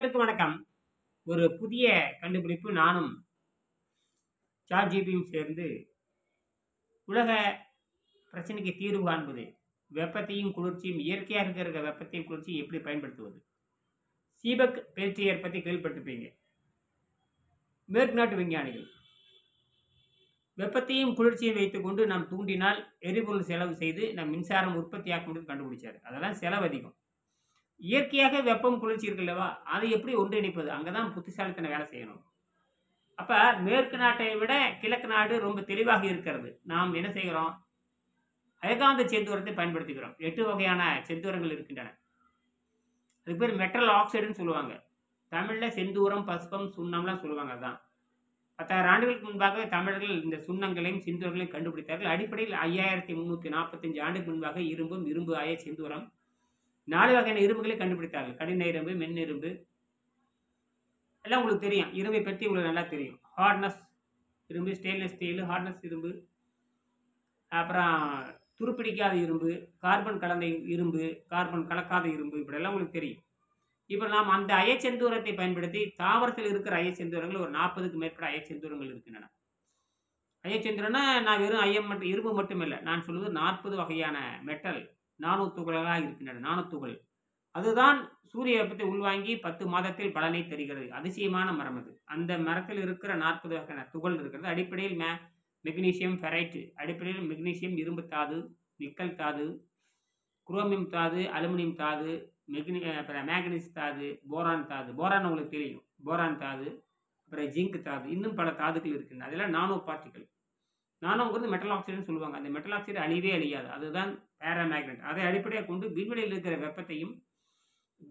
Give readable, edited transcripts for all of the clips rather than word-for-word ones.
அனைவருக்கும் வணக்கம். ஒரு புதிய கண்டுபிடிப்பு நானும் ChatGPTயும் சேர்ந்து உலக பிரச்சனைக்கு தீர்வு காண்பது. வெப்பத்தையும், குளிர்ச்சியும் இயற்கையாக இருக்கிற வெப்பத்தையும், குளிர்ச்சியும் எப்படி பயன்படுத்துவது? சீபக் பெல்டியர் பத்தி கேள்விப்பட்டிருப்பீங்க. மேற்கு நாட்டு விஞ்ஞானிகள். வெப்பத்தையும், குளிர்ச்சியும் வைத்துக்கொண்டு நாம் தூண்டினால் எரிபொருள் செலவு செய்து நம் மின்சாரம் உற்பத்தியாக்க முடியும்னு கண்டுபிடிச்சாரு. அதெல்லாம் செலவு அதிகம். இயற்கையாக வெப்பம், குளிர்ச்சி இருக்குல்லவா? அதை எப்படி ஒன்றிணைப்பது? அங்க தான் புத்திசாலித்தனம் வேலை செய்யணும். அப்ப மேற்கு நாட்டை விட கிழக்கு நாடு ரொம்ப தெளிவாக இருக்கிறது. நாம் என்ன செய்கிறோம்? அயகாந்த செந்தூரத்தை பயன்படுத்துகிறோம். 8 வகையான செந்தூரங்கள் இருக்கின்றன. அதுக்கு பேர் மெட்டல் ஆக்சைடுன்னு சொல்லுவாங்க. தமிழ்ல செந்தூரம், பஸ்பம், சுண்ணம்லாம் சொல்லுவாங்க. அதான் 10,000 ஆண்டுகளுக்கு முன்பாக தமிழர்கள் இந்த சுண்ணங்களையும் செந்தூரங்களையும் கண்டுபிடித்தார்கள். அடிப்படையில் 5345 ஆண்டுக்கு முன்பாக இரும்பும், இரும்பு ஆய செந்தூரம் 4 வகையான இரும்புகளை கண்டுபிடித்தார்கள். கடின இரும்பு, மென் இரும்பு எல்லாம் உங்களுக்கு தெரியும். இரும்பை பற்றி உங்களுக்கு நல்லா தெரியும். ஹார்ட்னஸ் இரும்பு, ஸ்டெயின்லெஸ் ஸ்டீல், ஹார்ட்னஸ் இரும்பு, அப்புறம் துருப்பிடிக்காத இரும்பு, கார்பன் கலந்த இரும்பு, கார்பன் கலக்காத இரும்பு, இப்படியெல்லாம் உங்களுக்கு தெரியும். இப்போ நாம் அந்த அயச்செந்தூரத்தை பயன்படுத்தி தாவரத்தில் இருக்கிற அயச்செந்தூரங்கள் ஒரு 40க்கு மேற்பட்ட அயச்செந்தூரங்கள் இருக்கின்றன. அயச்செந்தூரம்னா நான் வெறும் ஐயம் மட்டும் இரும்பு மட்டும் இல்லை, நான் சொல்வது 40 வகையான மெட்டல் நானோ துகளாக இருக்கின்றன. நானோ துகள் அதுதான் சூரிய வெப்பத்தை உள்வாங்கி 10 மாதத்தில் பலனை தருகிறது. அதிசயமான மரம் அது. அந்த மரத்தில் இருக்கிற 40 வகையான துகள் இருக்கிறது. அடிப்படையில் மெக்னீசியம், ஃபெரைட், அடிப்படையில் மெக்னீசியம் இரும்பு தாது, நிக்கல் தாது, குரோமியம் தாது, அலுமினியம் தாது, மேங்கனீஸ் தாது, போரான் தாது. போரான் உங்களுக்கு தெரியும். போரான் தாது, அப்புறம் ஜிங்க் தாது, இன்னும் பல தாதுக்கள் இருக்கின்றன. அதெல்லாம் நானோ பார்ட்டிகள். நானோங்கிறது மெட்டல் ஆக்சைடுன்னு சொல்லுவாங்க. அந்த மெட்டல் ஆக்சைடு அழிவே அழியாது. அதுதான் பேராமேக்னெட். அதை அடிப்படையாக கொண்டு விண்வெளியில் இருக்கிற வெப்பத்தையும்,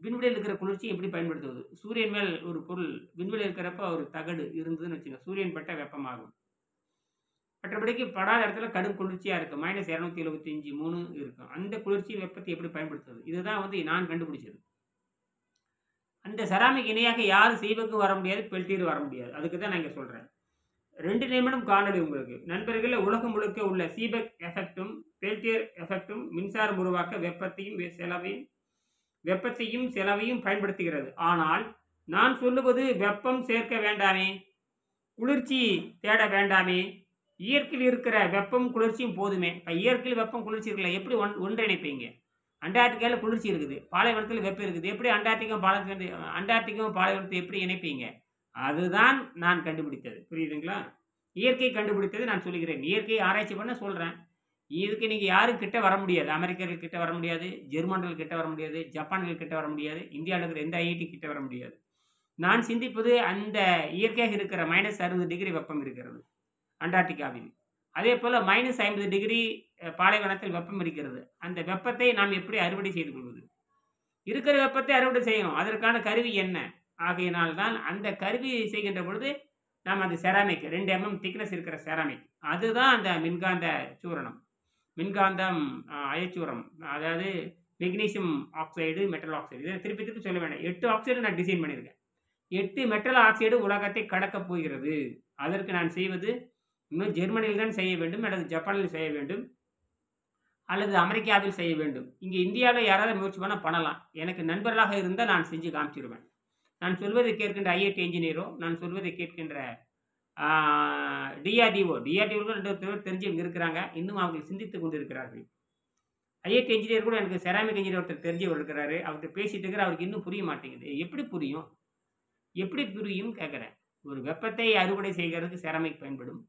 விண்வெளியில் இருக்கிற குளிர்ச்சியும் எப்படி பயன்படுத்துவது? சூரியன் மேல் ஒரு பொருள் விண்வெளியில் இருக்கிறப்ப ஒரு தகடு இருந்ததுன்னு வச்சுங்க, சூரியன் பட்ட வெப்பமாகும். மற்றபடிக்கு படாத இடத்துல கடும் குளிர்ச்சியாக இருக்கும். -275 3 இருக்கும். அந்த குளிர்ச்சி வெப்பத்தை எப்படி பயன்படுத்துவது? இதுதான் நான் கண்டுபிடிச்சது. அந்த செராமிக் இணையாக யாரும் சீபக்கும் வர முடியாது, பெல்டியர் வர முடியாது. அதுக்கு தான் நான் இங்கே சொல்கிறேன். 2 நிமிடம் காணொளி உங்களுக்கு. நண்பர்களே, உலகம் முழுக்க உள்ள சீபக் எஃபெக்டும் பெல்டியர் எஃபெக்டும் மின்சாரம் உருவாக்க வெப்பத்தையும் செலவையும் பயன்படுத்துகிறது. ஆனால் நான் சொல்லுவது வெப்பம் சேர்க்க வேண்டாமே, குளிர்ச்சி தேட வேண்டாமே, இயற்கையில் இருக்கிற வெப்பம் குளிர்ச்சியும் போதுமே. இப்போ இயற்கையில் வெப்பம் குளிர்ச்சி இருக்குல்ல, எப்படி ஒன்றிணைப்பீங்க? அண்டார்டிகாவில் குளிர்ச்சி இருக்குது, பாலைவனத்தில் வெப்பம் இருக்குது. எப்படி அண்டார்டிகாவும் பாலைவனத்தை எப்படி இணைப்பீங்க? அதுதான் நான் கண்டுபிடித்தது. புரியுதுங்களா? இயற்கை கண்டுபிடித்தது நான் சொல்லுகிறேன். இயற்கையை ஆராய்ச்சி பண்ண சொல்கிறேன். இதுக்கு நீங்கள் யாரும் கிட்ட வர முடியாது. அமெரிக்கர்கள் கிட்ட வர முடியாது, ஜெர்மன்கள் கிட்ட வர முடியாது, ஜப்பான்கள் கிட்ட வர முடியாது, இந்தியாவில் இருக்கிற எந்த ஐஐடி கிட்ட வர முடியாது. நான் சிந்திப்பது அந்த இயற்கையாக இருக்கிற -60 வெப்பம் இருக்கிறது அண்டார்டிகாவில். அதே போல் -50 பாலைவனத்தில் வெப்பம் இருக்கிறது. அந்த வெப்பத்தை நாம் எப்படி அறுவடை செய்து கொள்வது? இருக்கிற வெப்பத்தை அறுவடை செய்யணும். அதற்கான கருவி என்ன? ஆகையினால் தான் அந்த கருவி செய்கின்ற பொழுது நாம் அந்த செராமிக் 2 mm திக்னஸ் இருக்கிற செராமிக், அதுதான் அந்த மின்காந்த சூரணம், மின்காந்தம் அயச்சூரம். அதாவது மெக்னீசியம் ஆக்சைடு, மெட்டல் ஆக்சைடு. இதை திருப்பி திருப்பி சொல்ல வேண்டாம். 8 ஆக்சைடு நான் டிசைன் பண்ணியிருக்கேன். 8 மெட்டல் ஆக்சைடு உலகத்தை கடக்கப் போகிறது. அதற்கு நான் செய்வது இன்னும் ஜெர்மனியில் தான் செய்ய வேண்டும், அல்லது ஜப்பானில் செய்ய வேண்டும், அல்லது அமெரிக்காவில் செய்ய வேண்டும். இங்கே இந்தியாவில் யாராவது முயற்சி பண்ணலாம். எனக்கு நண்பர்களாக இருந்தால் நான் செஞ்சு காமிச்சிடுவேன். நான் சொல்வதை கேட்கின்ற ஐஐடி இன்ஜினியரோ, நான் சொல்வதை கேட்கின்ற டிஆர்டிஓ 2 பேர் தெரிஞ்சவங்க இருக்கிறாங்க. இன்னும் அவர்கள் சிந்தித்து கொண்டு இருக்கிறார்கள். ஐஐடி இன்ஜினியர் கூட எனக்கு செராமிக் இன்ஜினியர் ஒருத்தர் தெரிஞ்சவர் இருக்கிறாரு. அவர்கிட்ட பேசிட்டு இருக்கிற, அவருக்கு இன்னும் புரிய மாட்டேங்குது. எப்படி புரியும் கேட்குறேன். ஒரு வெப்பத்தை அறுவடை செய்கிறதுக்கு செராமிக் பயன்படும்,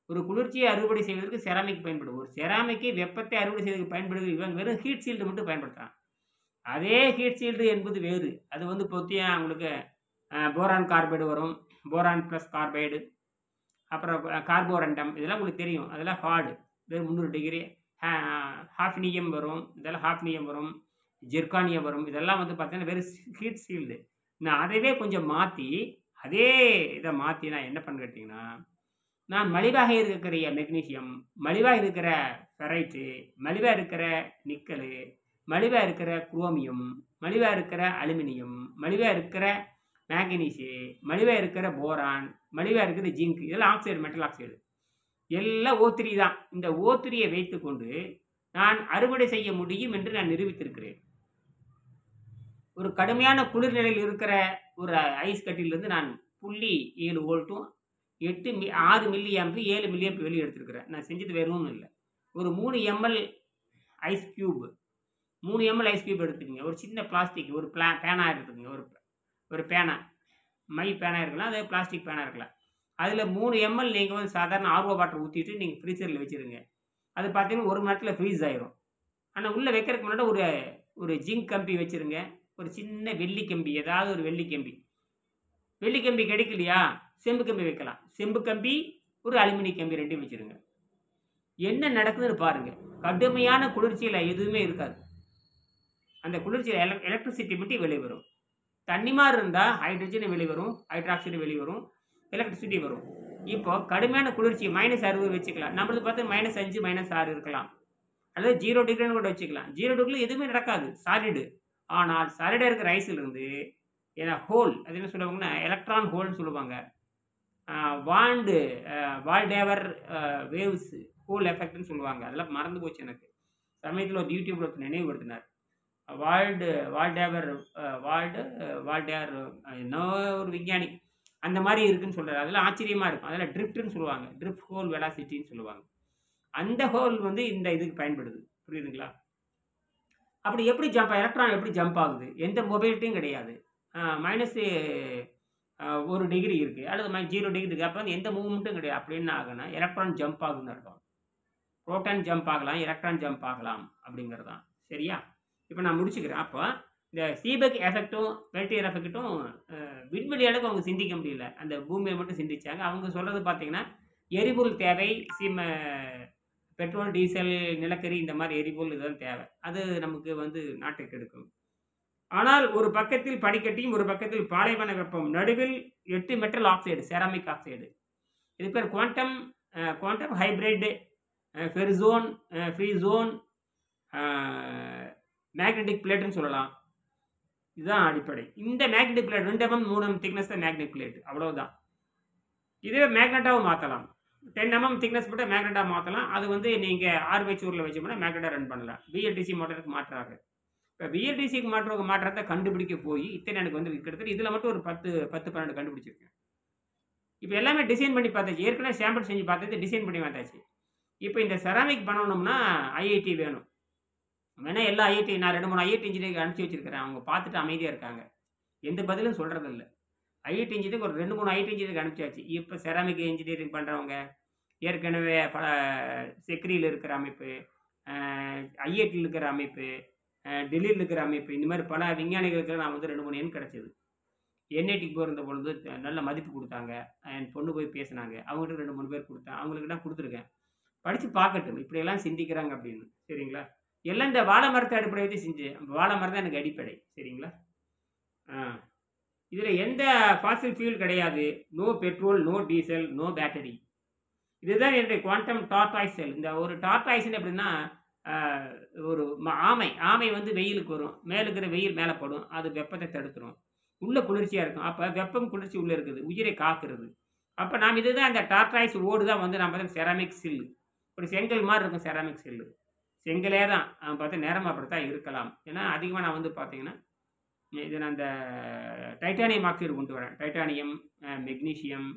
ஒரு குளிர்ச்சியை அறுவடை செய்வதற்கு செராமிக் பயன்படும். ஒரு செராமிக்கை வெப்பத்தை அறுவடை செய்வதற்கு பயன்படுது. இவன் வெறும் ஹீட் ஷீல்டு மட்டும் பயன்படுத்துகிறான். அதே ஹீட் ஷீல்டு என்பது வேறு. அது பொத்தியா உங்களுக்கு போரான் கார்பைடு வரும், போரான் ப்ளஸ் கார்பைடு, அப்புறம் கார்போரண்டம், இதெல்லாம் உங்களுக்கு தெரியும். அதெல்லாம் ஹார்டு, வெறும் 300. ஹாஃப்னியம் வரும், இதெல்லாம் ஹாஃப்னியம் வரும், ஜெர்கானியம் வரும். இதெல்லாம் பார்த்தீங்கன்னா வெறும் ஹீட் ஷீல்டு. நான் அதைவே கொஞ்சம் மாற்றி, அதே இதை மாற்றி நான் என்ன பண்ண கேட்டிங்கன்னா, நான் மலிவாக இருக்கிற மெக்னீசியம், மலிவாக இருக்கிற ஃபெரைட்டு, மலிவாக இருக்கிற நிக்கலு, மலிவாக இருக்கிற குரோமியம், மலிவாக இருக்கிற அலுமினியம், மலிவாக இருக்கிற மேங்கனீஸு, மலிவாக இருக்கிற போரான், மலிவாக இருக்கிற ஜிங்க், இதெல்லாம் ஆக்சைடு, மெட்டல் ஆக்சைடு, எல்லாம் O3 தான். இந்த O3யை வைத்துக்கொண்டு நான் அறுவடை செய்ய முடியும் என்று நான் நிரூபித்திருக்கிறேன். ஒரு கடுமையான குளிர் நிலையில் இருக்கிற ஒரு ஐஸ் கட்டியிலிருந்து நான் 0.7 வோல்ட்டும் 6 மில்லி ஆம்ப் 7 மில்லி ஆம்ப் வெளியே எடுத்திருக்கிறேன். நான் செஞ்சது வேற ஒன்றும் இல்லை. ஒரு 3 ML ice cube 3 ML ice cube எடுத்துக்கங்க. ஒரு சின்ன பிளாஸ்டிக் ஒரு பேனா எடுத்துக்கங்க. ஒரு பேனா மை பேனா இருக்கலாம், அது பிளாஸ்டிக் பேனா இருக்கலாம். அதில் 3 எம்எல் நீங்கள் வந்து சாதாரண ஆர்ஓ வாட்டர் ஊற்றிட்டு நீங்கள் ஃப்ரீசரில் வச்சுருங்க. அது பார்த்தீங்கன்னா 1 மணி நேரத்தில் ஃப்ரீஸ் ஆயிரும். ஆனால் உள்ளே வைக்கிறதுக்கு முன்னாடி ஒரு ஜிங்க் கம்பி வச்சுருங்க. ஒரு சின்ன வெள்ளி கம்பி, ஏதாவது ஒரு வெள்ளி கம்பி கிடைக்கலையா செம்பு கம்பி வைக்கலாம். செம்பு கம்பி ஒரு அலுமினிய கம்பி 2யும் வச்சுருங்க. என்ன நடக்குதுன்னு பாருங்கள். கடுமையான குளிர்ச்சியில் எதுவுமே இருக்காது. அந்த குளிர்ச்சியில் எலக்ட்ரிசிட்டி மட்டும் வெளியே வரும். தண்ணி மாதிரி இருந்தால் ஹைட்ரஜன் வெளியே வரும், ஹைட்ராக்சைடு வெளியே வரும், எலக்ட்ரிசிட்டி வரும். இப்போ கடுமையான குளிர்ச்சி -60 வச்சுக்கலாம். நம்மளுக்கு பார்த்து -5 -6 இருக்கலாம், அல்லது 0 டிகிரின்னு கூட வச்சுக்கலாம். 0 டிகிரியில் எதுவுமே நடக்காது, சாலிடு. ஆனால் சாலிடாக இருக்கிற ஐஸிலிருந்து ஏன்னா ஹோல், அது என்ன சொல்லுவாங்கன்னா எலக்ட்ரான் ஹோல்னு சொல்லுவாங்க. வால்டேவர் வேவ்ஸ் ஹோல் எஃபெக்ட்னு சொல்லுவாங்க. அதெல்லாம் மறந்து போச்சு எனக்கு. சமயத்தில் ஒரு யூடியூப்ல ஒருத்தர் நினைவுபடுத்தினார். வால்டேர் என்ன ஒரு விஞ்ஞானி அந்த மாதிரி இருக்குன்னு சொல்கிறார். அதெல்லாம் ஆச்சரியமாக இருக்கும். அதெல்லாம் ட்ரிஃப்ட்னு சொல்லுவாங்க, ட்ரிஃப்ட் ஹோல் வெலாசிட்டின்னு சொல்லுவாங்க. அந்த ஹோல் வந்து இந்த இதுக்கு பயன்படுது. புரியுதுங்களா? அப்படி எப்படி எலக்ட்ரான் எப்படி ஜம்ப் ஆகுது? எந்த மொபைலிட்டியும் கிடையாது. -1 டிகிரி இருக்குது, அல்லது -0 டிகிரி இருக்குது. அப்போ வந்து எந்த மூவ்மெண்ட்டும் கிடையாது. அப்படின்னு ஆகுனா எலக்ட்ரான் ஜம்ப் ஆகுதுன்னு அர்த்தம். புரோட்டான் ஜம்ப் ஆகலாம், எலக்ட்ரான் ஜம்ப் ஆகலாம் அப்படிங்கிறது தான். சரியா? இப்போ நான் முடிச்சுக்கிறேன். அப்போ இந்த சீபெக் எஃபெக்ட்டும் பெல்டியர் எஃபெக்ட்டும் விண்வெளி அளவுக்கு அவங்க சிந்திக்க முடியல. அந்த பூமியை மட்டும் சிந்திச்சாங்க. அவங்க சொல்கிறது பார்த்தீங்கன்னா எரிபொருள் தேவை, பெட்ரோல், டீசல், நிலக்கரி இந்த மாதிரி எரிபொருள் இதெல்லாம் தேவை. அது நமக்கு வந்து நாட்டுக்கு எடுக்கும். ஆனால் ஒரு பக்கத்தில் பனிக்கட்டியும் ஒரு பக்கத்தில் பாலைவன வெப்பம், நடுவில் 8 மெட்டல் ஆக்சைடு, செராமிக் ஆக்சைடு. இது பேர் குவாண்டம் ஹைப்ரிட், ஃபெர்சோன், ஃப்ரீ ஜோன், மேக்னெட்டிக் பிளேட்டுன்னு சொல்லலாம். இதுதான் அடிப்படை. இந்த magnetic plate 2 mm 3 mm thickness தான் மேக்னெட்டிக் பிளேட், அவ்வளவுதான். இதே மேக்னெட்டாகவும் மாற்றலாம். 10 mm திக்னஸ் மட்டும் மேக்னெட்டாக மாற்றலாம். அது வந்து நீங்கள் ஆர்மேச்சூரில் வச்சோம்னா மேக்னெட்டாக ரன் பண்ணலாம். பிஎல்டிசி மோட்டருக்கு மாற்றாக. இப்போ பிஎல்டிசிக்கு மாற்றத்தை கண்டுபிடிக்க போய் இத்தனை எனக்கு வந்து கிட்டத்தட்ட இதில் மட்டும் ஒரு 10-12 கண்டுபிடிச்சிருக்கேன். இப்போ எல்லாமே டிசைன் பண்ணி பார்த்தாச்சு. ஏற்கனவே சாம்பிள் செஞ்சு பார்த்தது டிசைன் பண்ணி பார்த்தாச்சு. இப்போ இந்த செராமிக் பண்ணணும்னா ஐஐடி வேணும். வேணா எல்லா ஐஐடி நான் 2-3 ஐஐடி இன்ஜினியருக்கு அனுப்பிச்சி வச்சிருக்கிறேன். அவங்க பார்த்துட்டு அமைதியாக இருக்காங்க, எந்த பதிலும் சொல்கிறதில்ல. ஐஐடி இன்ஜினியருக்கு ஒரு 2-3 ஐஐடி இன்ஜினியருக்கு அனுப்பிச்சாச்சு. இப்போ செராமிக் இன்ஜினியரிங் பண்ணுறவங்க, ஏற்கனவே பல செக்ரியில் இருக்கிற அமைப்பு, ஐஐடியில் இருக்கிற அமைப்பு, டெல்லியில் இருக்கிற அமைப்பு, இந்த மாதிரி பல விஞ்ஞானிகளுக்கு நான் வந்து 2-3 எண் கிடச்சிது. என்ஐடிக்கு போயிருந்த பொழுது நல்ல மதிப்பு கொடுத்தாங்க. என் பொண்ணு போய் பேசினாங்க. அவங்ககிட்ட 2-3 பேர் கொடுத்தேன். அவங்களுக்கு தான் கொடுத்துருக்கேன். படித்து பார்க்கட்டும் இப்படியெல்லாம் சிந்திக்கிறாங்க அப்படின்னு. சரிங்களா? எல்லாம் இந்த வாழை மரத்தை அடிப்படை வச்சு செஞ்சேன். வாழை மரம் தான் எனக்கு அடிப்படை. சரிங்களா? இதில் எந்த ஃபாசில் ஃபியூல் கிடையாது. No petrol, no diesel, no battery. இதுதான் என்னுடைய குவாண்டம் டார்டாய்ஸ் செல். இந்த ஒரு டார்டாய்ஸ்ன்னு எப்படின்னா ஒரு ஆமை வந்து வெயிலுக்கு வரும், மேலே இருக்கிற வெயில் மேலே படும், அது வெப்பத்தை தடுத்துரும், உள்ள குளிர்ச்சியாக இருக்கும். அப்போ வெப்பம் குளிர்ச்சி உள்ளே இருக்குது, உயிரை காக்குறது. அப்போ நாம் இதுதான் அந்த டார்டாய்ஸ் ஓடு தான் வந்து நம்ம பார்த்தா செராமிக் சில்லு, ஒரு செங்கல் மாதிரி இருக்கும் செராமிக் சில்லு. செங்கலே தான் பார்த்தா நேரம் அப்படித்தான் இருக்கலாம். ஏன்னா அதிகமாக நான் வந்து பார்த்தீங்கன்னா இது நான் இந்த டைட்டானியம் ஆக்சைடு கொண்டு வரேன். டைட்டானியம், மெக்னீஷியம்,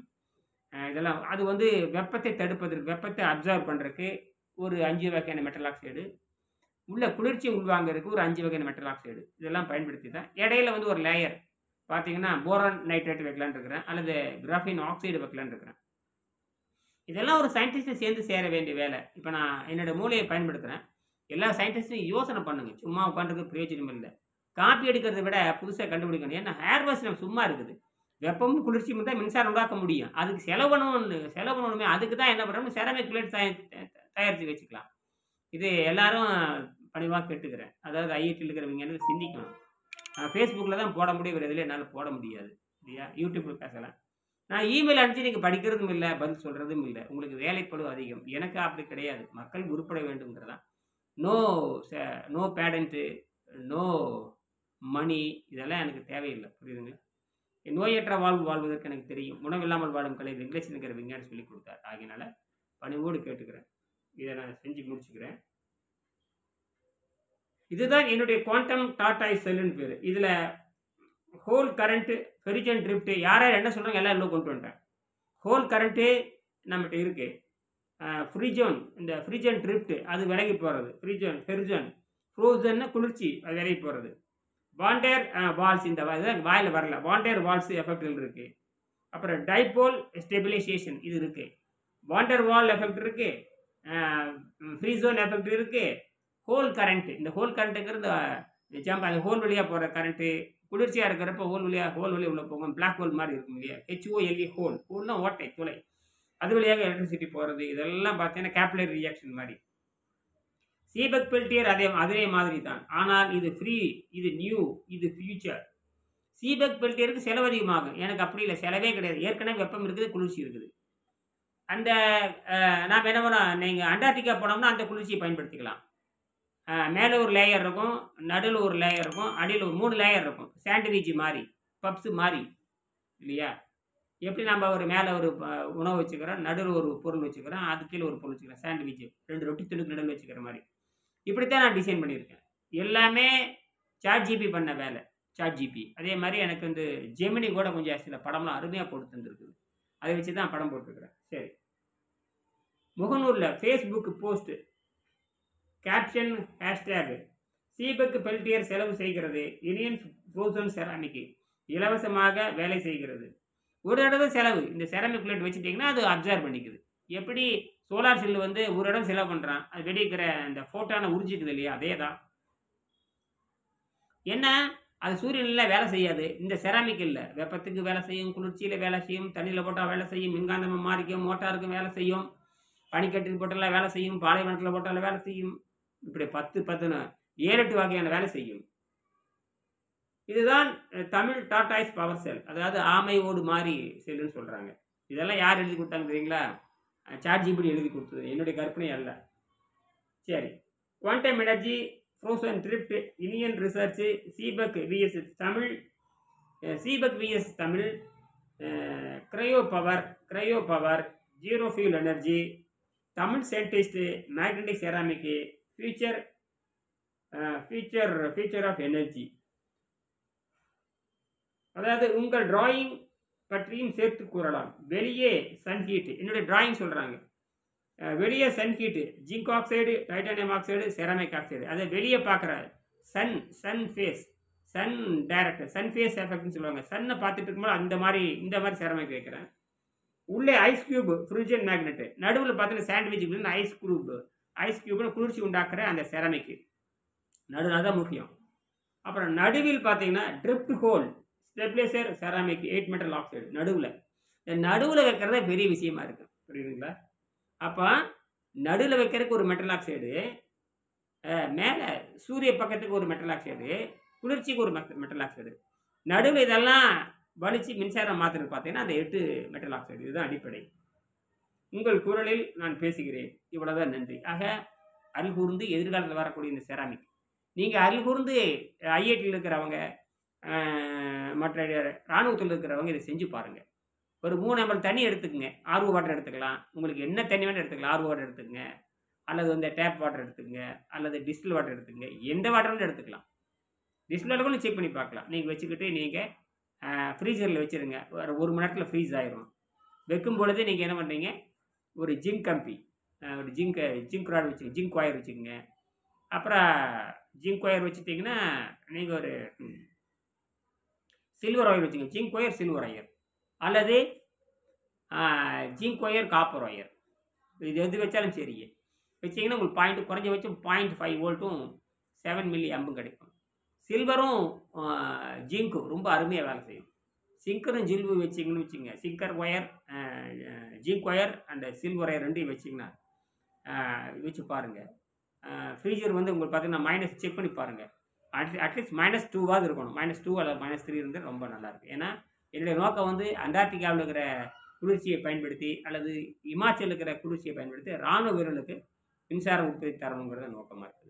இதெல்லாம் அது வந்து வெப்பத்தை தடுப்பதற்கு, வெப்பத்தை அப்சர்வ் பண்ணுறதுக்கு ஒரு 5 வகையான மெட்டல் ஆக்சைடு, உள்ள குளிர்ச்சி உள்வாங்கிறதுக்கு ஒரு 5 வகையான மெட்டல் ஆக்சைடு, இதெல்லாம் பயன்படுத்தி தான் இடையில வந்து ஒரு லேயர் பார்த்தீங்கன்னா போரான் நைட்ரேட் வைக்கலான்னு இருக்கிறேன், அல்லது கிராஃபின் ஆக்சைடு வைக்கலான்னு இருக்கிறேன். இதெல்லாம் ஒரு சயின்டிஸ்ட்டு சேர்ந்து சேர வேண்டிய வேலை. இப்போ நான் என்னோடய மூளையை பயன்படுத்துகிறேன். எல்லா சயின்டிஸ்ட்டும் யோசனை பண்ணுங்க. சும்மா உட்காந்துருக்கு பிரயோஜனம் இல்லை. காப்பி எடுக்கிறத விட புதுசாக கண்டுபிடிக்கணும். ஏன்னா ஹேர் வாஷ் நம்ம சும்மா இருக்குது. வெப்பமும் குளிர்ச்சியும் தான் மின்சாரம் உண்டாக்க முடியும். அதுக்கு செலவு பண்ணணுமே. அதுக்கு தான் என்ன பண்ணுறோம், செராமிக் பிளேட் தயாரித்து வச்சுக்கலாம். இது எல்லாரும் பணிவாக கேட்டுக்கிறேன். அதாவது ஐஐடியில் இருக்கிற விஞ்ஞானிகள் சிந்திக்கணும். ஃபேஸ்புக்கில் தான் போட முடியும், வேறு எதில் என்னால் போட முடியாது இல்லையா? யூடியூப்பில் பேசலாம். நான் இமெயில் அனுப்பிச்சு நீங்கள் படிக்கிறதும் இல்லை, பதில் சொல்கிறதும் இல்லை. உங்களுக்கு வேலைப்பளு அதிகம். எனக்கு அப்படி கிடையாது. மக்கள் உருப்பட வேண்டும்ங்கிறதான். நோ பேடண்ட்டு, நோ மணி, இதெல்லாம் எனக்கு தேவையில்லை. புரியுதுங்களா? நோயற்ற வாழ்வதற்கு எனக்கு தெரியும். உணவில்லாமல் வாழும் கலை வெங்கடேசன் இருக்கிற விஞ்ஞானி சொல்லிக் கொடுத்தார். ஆகினால பணிவோடு கேட்டுக்கிறேன். இதை நான் செஞ்சு முடிச்சுக்கிறேன். இதுதான் என்னுடைய குவாண்டம் டார்டாய்ஸ் செல்லுன்னு பேர். இதில் ஹோல் கரண்ட்டு, ஃபெரிஜன் ட்ரிஃப்ட் யார் யார் என்ன சொல்கிறாங்க எல்லாம் இன்னும் கொண்டு வந்துட்டேன். ஹோல் கரண்ட்டு நம்மகிட்ட இருக்குது. ஃப்ரீஜோன், இந்த ஃப்ரீஜன் ட்ரிஃப்ட் அது விலகி போகிறது. ஃபெரிஜன் ஃப்ரோசன்னு குளிர்ச்சி அது விலகி போகிறது. வாண்டர் வால்ஸ், இந்த வாயில் வரல, வாண்டர் வால்ஸ் எஃபெக்டில் இருக்குது. அப்புறம் டைபோல் ஸ்டெபிலைசேஷன் இது இருக்குது. வாண்டர் வால் எஃபெக்ட் இருக்குது, ஃப்ரீசோன் எஃபெக்ட் இருக்குது. ஹோல் கரண்ட், இந்த ஹோல் கரண்ட்டுங்கிறது ஜம்ப், அந்த ஹோல் வழியாக போகிற கரண்ட்டு குளிர்ச்சியாக இருக்கிறப்ப ஹோல் வழியாக உள்ள போகும். பிளாக் ஹோல் மாதிரி இருக்கும் இல்லையா, HOLE ஹோல், ஹோல்னா ஓட்டை துளை, அது வழியாக எலக்ட்ரிசிட்டி போகிறது. இதெல்லாம் பார்த்தீங்கன்னா கேப்லரி ரியாக்ஷன் மாதிரி. சீபெக் பெல்டியர் அதே மாதிரி தான், ஆனால் இது ஃப்ரீ, இது நியூ, இது ஃபியூச்சர். சீபெக் பெல்டியருக்கு செலவு அதிகமாகும், எனக்கு அப்படி இல்லை, செலவே கிடையாது. ஏற்கனவே வெப்பம் இருக்குது, குளிர்ச்சி இருக்குது. அந்த நாம் என்ன பண்ணோம், நீங்கள் அண்டார்டிகா போனோம்னா அந்த குளிர்ச்சியை பயன்படுத்திக்கலாம். மேலே ஒரு லேயர் இருக்கும், நடுவில் ஒரு லேயர் இருக்கும், அடியில் ஒரு 3 லேயர் இருக்கும். சாண்ட்விச் மாதிரி, பப்ஸு மாதிரி இல்லையா. எப்படி நம்ம ஒரு மேலே ஒரு உணவு வச்சுக்கிறோம், நடுவில் ஒரு பொருள் வச்சுக்கிறோம், அது கீழே ஒரு பொருள் வச்சுக்கிறோம், சாண்ட்விச் 2 ரொட்டி துணுக்கு நடுவில் வச்சுக்கிற மாதிரி. இப்படித்தான் நான் டிசைன் பண்ணியிருக்கேன். எல்லாமே ChatGPT பண்ண வேலை. ChatGPT அதே மாதிரி எனக்கு வந்து ஜெமினி கூட கொஞ்சம் சில படம்லாம் அருமையாக போட்டு தந்துருக்குது. அதை வச்சு தான் படம் போட்டுருக்குறேன். சரி, முகநூரில் Facebook post caption hashtag Seebeck Peltier செலவு செய்கிறது, இனியன் ஃப்ரோசன் செராமிக் இலவசமாக வேலை செய்கிறது. ஒரு தடவை செலவு, இந்த செராமிக் பிளேட் வச்சுட்டிங்கன்னா அது அப்சர்வ் பண்ணிக்குது. எப்படி சோலார் செல்லு வந்து ஒரு இடம் செலவு பண்ணுறான், அது வெடிக்கிற அந்த ஃபோட்டானை உறிஞ்சிக்குது இல்லையா, அதே தான். என்ன, அது சூரியனில் வேலை செய்யாது, இந்த செராமிக் இல்லை. வெப்பத்துக்கு வேலை செய்யும், குளிர்ச்சியில் வேலை செய்யும், தண்ணியில் போட்டால் வேலை செய்யும், மின்காந்தமாக மாறிக்கும், மோட்டாருக்கும் வேலை செய்யும், பனிக்கட்டில் போட்டால் வேலை செய்யும், பாலைவனத்தில் போட்டால் வேலை செய்யும். இப்படி 10 7-8 வகையான வேலை செய்யும். இதுதான் தமிழ் டார்டாய்ஸ் பவர் செல், அதாவது ஆமை ஓடு மாதிரி செல்லுன்னு சொல்கிறாங்க. இதெல்லாம் யார் எழுதி கொடுத்தாங்க தெரியுங்களா, ChatGPT எழுதி கொடுத்தது, என்னுடைய கற்பனை அல்ல. சரி, quantum energy, frozen drift, Iniyan research, Seebeck VS Tamil, Seebeck VS Tamil, cryo power, zero fuel energy, Tamil scientist, magnetic ceramic, future of energy. அதாவது உங்கள் டிராயிங் பற்றியும் சேர்த்து கூறலாம். வெளியே சன்ஹீட், என்னுடைய டிராயிங் சொல்கிறாங்க. வெளியே sun heat, zinc oxide, titanium oxide, ceramic oxide. அதை வெளியே பார்க்குற சன் ஃபேஸ் எஃபெக்ட்னு சொல்லுவாங்க. சன்னை பார்த்துட்டு இருக்கும்போது இந்த மாதிரி செராமிக் வைக்கிறேன். உள்ளே ஐஸ் கியூப், ஃப்ரூஜன் மேக்னெட்டு, நடுவில் பார்த்தீங்கன்னா சாண்ட்விச் ஐஸ் கியூப்னு குளிர்ச்சி உண்டாக்குற அந்த செராமிக்கு நடுவில், அதுதான் முக்கியம். அப்புறம் நடுவில் பார்த்தீங்கன்னா drift whole stabiliser ceramic 8 metal oxide நடுவில். இந்த நடுவில் வைக்கிறதே பெரிய விஷயமா இருக்குது, புரியுதுங்களா. அப்போ நடுவில் வைக்கிறதுக்கு ஒரு மெட்டல் ஆக்சைடு, மேலே சூரிய பக்கத்துக்கு ஒரு மெட்டல் ஆக்சைடு, குளிர்ச்சிக்கு ஒரு மெட்டல் ஆக்சைடு, நடுவில் இதெல்லாம் வலிச்சு மின்சாரம் மாற்றுறது பார்த்தீங்கன்னா அந்த 8 மெட்டல் ஆக்சைடு. இதுதான் அடிப்படை. உங்கள் குரலில் நான் பேசுகிறேன். இவ்வளோதான், நன்றி. ஆக அருள் கூர்ந்து எதிர்காலத்தில் வரக்கூடிய இந்த செராமிக், நீங்கள் அருள் கூர்ந்து ஐஐடியில் இருக்கிறவங்க, மற்ற இராணுவத்தில் இருக்கிறவங்க இதை செஞ்சு பாருங்கள். ஒரு 3 ml தண்ணி எடுத்துக்கங்க, ஆர்ஓ வாட்டர் எடுத்துக்கலாம், உங்களுக்கு என்ன தண்ணி வேணும் எடுத்துக்கலாம். ஆர்ஓ வாட்டர் எடுத்துக்கங்க, அல்லது வந்து டேப் வாட்டர் எடுத்துக்கங்க, அல்லது டிஸ்டில் வாட்டர் எடுத்துக்கங்க, எந்த வாட்டர் எடுத்துக்கலாம். டிஸ்டில் வாட்டர் கூட செக் பண்ணி பார்க்கலாம். நீங்கள் வச்சுக்கிட்டு நீங்கள் ஃப்ரீசரில் வச்சுருங்க, ஒரு மணி நேரத்தில் ஃப்ரீஸ் ஆயிரும். வைக்கும் பொழுது நீங்கள் என்ன பண்ணுறீங்க, ஒரு ஜிங்க் கம்பி, ஒரு ஜிங்க் ராட் வச்சுக்கோங்க, ஜிங்க் ஒயர் வச்சுக்கோங்க. அப்புறம் ஜிங்க் ஒயர் வச்சுட்டிங்கன்னா நீங்கள் ஒரு சில்வர் ஒயர் வச்சுக்கோங்க, ஜிங்க் ஒயர் சில்வர் ஒயர், அல்லது ஜிங்க் ஒயர் காப்பர் ஒயர், இது எது வச்சாலும் சரி வச்சிங்கன்னா உங்களுக்கு பாயிண்ட் குறைஞ்சபட்சம் 0.5 வோல்ட்டும் 7 மில்லி அம்பும் கிடைக்கும். சில்வரும் ஜிங்க்கும் ரொம்ப அருமையாக வேலை செய்யும். சிங்கரும் ஜில்வு வச்சிங்கன்னு வச்சுங்க, singer wire, zinc wire and silver wire ரெண்டையும் வச்சிங்கன்னா வச்சு பாருங்கள். ஃப்ரீசர் வந்து உங்களுக்கு பார்த்தீங்கன்னா மைனஸ் செக் பண்ணி பாருங்கள். அட்லீஸ்ட் -2வாவது இருக்கணும். -2 அல்லது -3 இருந்தால் ரொம்ப நல்லாயிருக்கு. ஏன்னா என்னுடைய நோக்கம் வந்து அண்டார்டிகாவில் இருக்கிற குளிர்ச்சியை பயன்படுத்தி அல்லது இமாச்சலில் இருக்கிற குளிர்ச்சியை பயன்படுத்தி இராணுவ வீரர்களுக்கு மின்சாரம் உற்பத்தி தரணுங்கிறத நோக்கமாக இருக்குது.